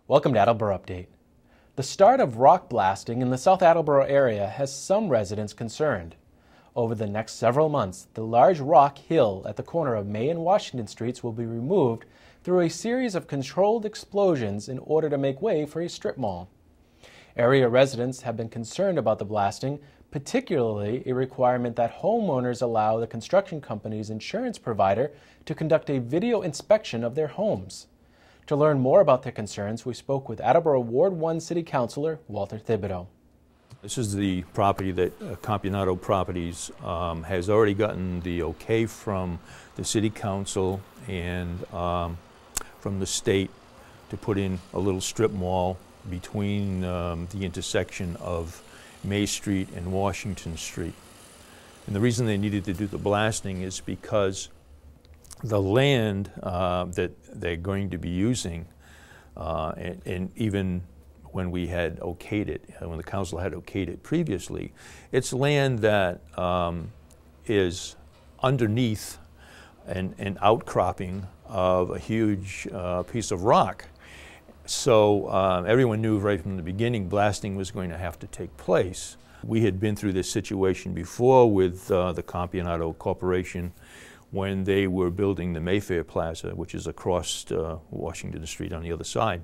Welcome to Attleboro Update. The start of rock blasting in the South Attleboro area has some residents concerned. Over the next several months, the large rock hill at the corner of May and Washington Streets will be removed through a series of controlled explosions in order to make way for a strip mall. Area residents have been concerned about the blasting, particularly a requirement that homeowners allow the construction company's insurance provider to conduct a video inspection of their homes. To learn more about their concerns, we spoke with Attleboro Ward 1 City Councilor Walter Thibodeau. This is the property that Thibodeau Properties has already gotten the okay from the City Council and from the state to put in a little strip mall between the intersection of May Street and Washington Street. And the reason they needed to do the blasting is because the land that they're going to be using, and even when we had okayed it, when the council had okayed it previously, it's land that is underneath an outcropping of a huge piece of rock. So everyone knew right from the beginning blasting was going to have to take place. We had been through this situation before with the Thibodeau Corporation when they were building the Mayfair Plaza, which is across Washington Street on the other side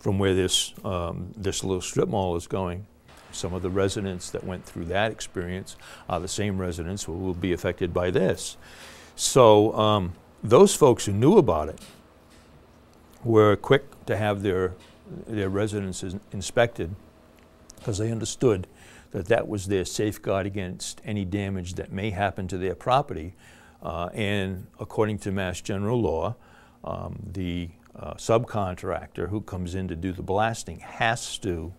from where this little strip mall is going. Some of the residents that went through that experience are the same residents who will be affected by this. So those folks who knew about it were quick to have their residences inspected because they understood that that was their safeguard against any damage that may happen to their property. And according to Mass General Law, the subcontractor who comes in to do the blasting has to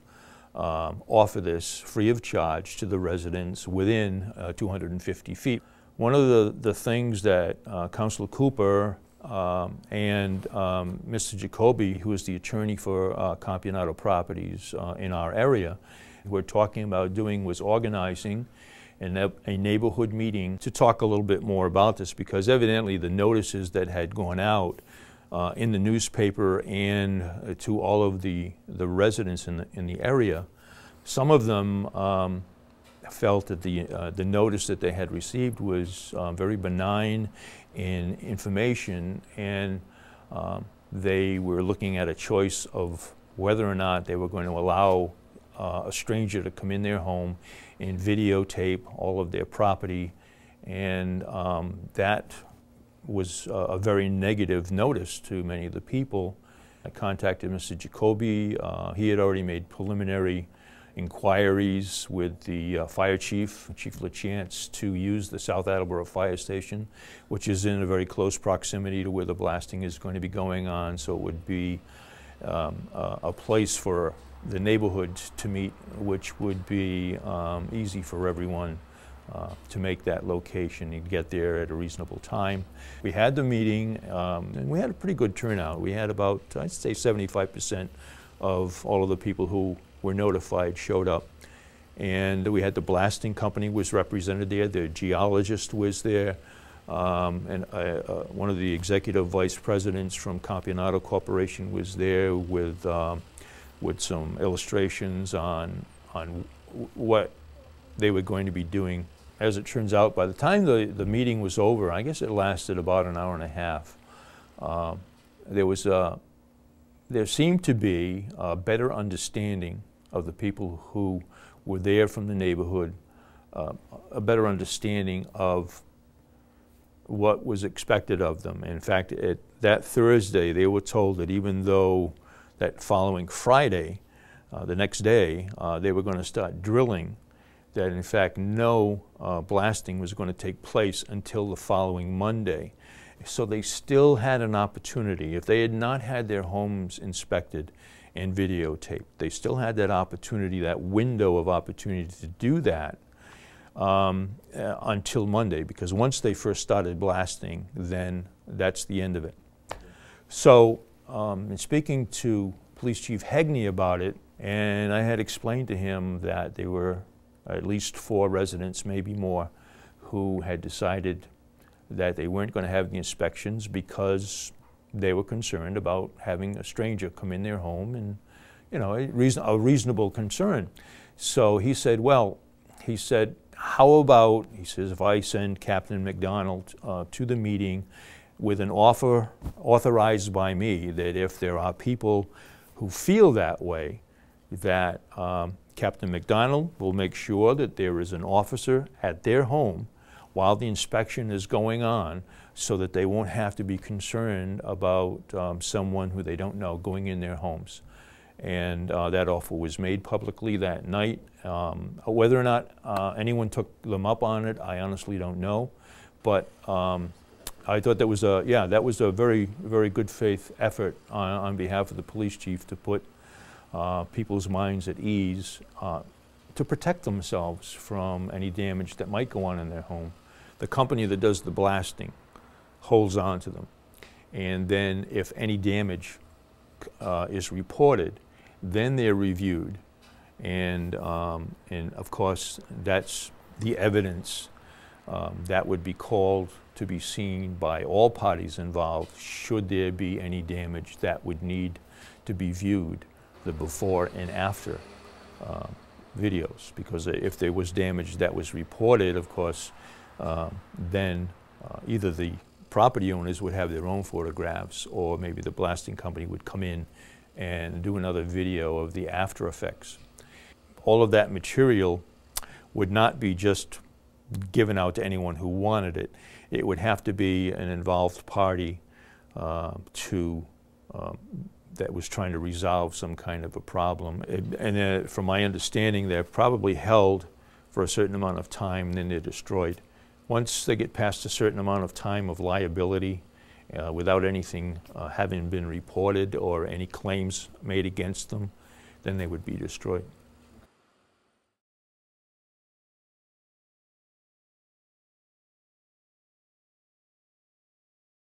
offer this free of charge to the residents within 250 feet. One of the things that Councilor Cooper and Mr. Jacoby, who is the attorney for Thibodeau Properties in our area, were talking about doing was organizing a neighborhood meeting to talk a little bit more about this, because evidently the notices that had gone out in the newspaper and to all of the residents in the area, some of them felt that the notice that they had received was very benign in information, and they were looking at a choice of whether or not they were going to allow a stranger to come in their home and videotape all of their property, and that was a very negative notice to many of the people. I contacted Mr. Jacoby. He had already made preliminary inquiries with the fire chief, Chief LaChance, to use the South Attleboro Fire Station, which is in a very close proximity to where the blasting is going to be going on, so it would be a place for the neighborhood to meet, which would be easy for everyone to make that location and get there at a reasonable time. We had the meeting, and we had a pretty good turnout. We had about, I'd say, 75% of all of the people who were notified showed up. And we had the blasting company was represented there, the geologist was there, and one of the executive vice presidents from Thibodeau Corporation was there with some illustrations on what they were going to be doing. As it turns out, by the time the meeting was over, I guess it lasted about an hour and a half, there seemed to be a better understanding of the people who were there from the neighborhood, a better understanding of what was expected of them. In fact, that Thursday, they were told that even though that following Friday, the next day, they were going to start drilling, that in fact no blasting was going to take place until the following Monday. So they still had an opportunity. If they had not had their homes inspected and videotaped, they still had that opportunity, that window of opportunity to do that until Monday, because once they first started blasting, then that's the end of it. So in speaking to Police Chief Hegney about it, and I had explained to him that there were at least 4 residents, maybe more, who had decided that they weren't going to have the inspections because they were concerned about having a stranger come in their home, and a reasonable concern. So he said, well, he said, how about, he says, if I send Captain McDonald to the meeting with an offer authorized by me that if there are people who feel that way, that Captain McDonald will make sure that there is an officer at their home while the inspection is going on, so that they won't have to be concerned about someone who they don't know going in their homes. And that offer was made publicly that night. Whether or not anyone took them up on it, I honestly don't know. But I thought that was a very, very good faith effort on behalf of the police chief to put people's minds at ease, to protect themselves from any damage that might go on in their home. The company that does the blasting holds on to them. And then if any damage is reported, then they're reviewed. And of course, that's the evidence that would be called to be seen by all parties involved should there be any damage that would need to be viewed, the before and after videos. Because if there was damage that was reported, of course, then either the property owners would have their own photographs, or maybe the blasting company would come in and do another video of the after effects. All of that material would not be just given out to anyone who wanted it. It would have to be an involved party that was trying to resolve some kind of a problem. And from my understanding, they're probably held for a certain amount of time, and then they're destroyed. Once they get past a certain amount of time of liability, without anything having been reported or any claims made against them, then they would be destroyed.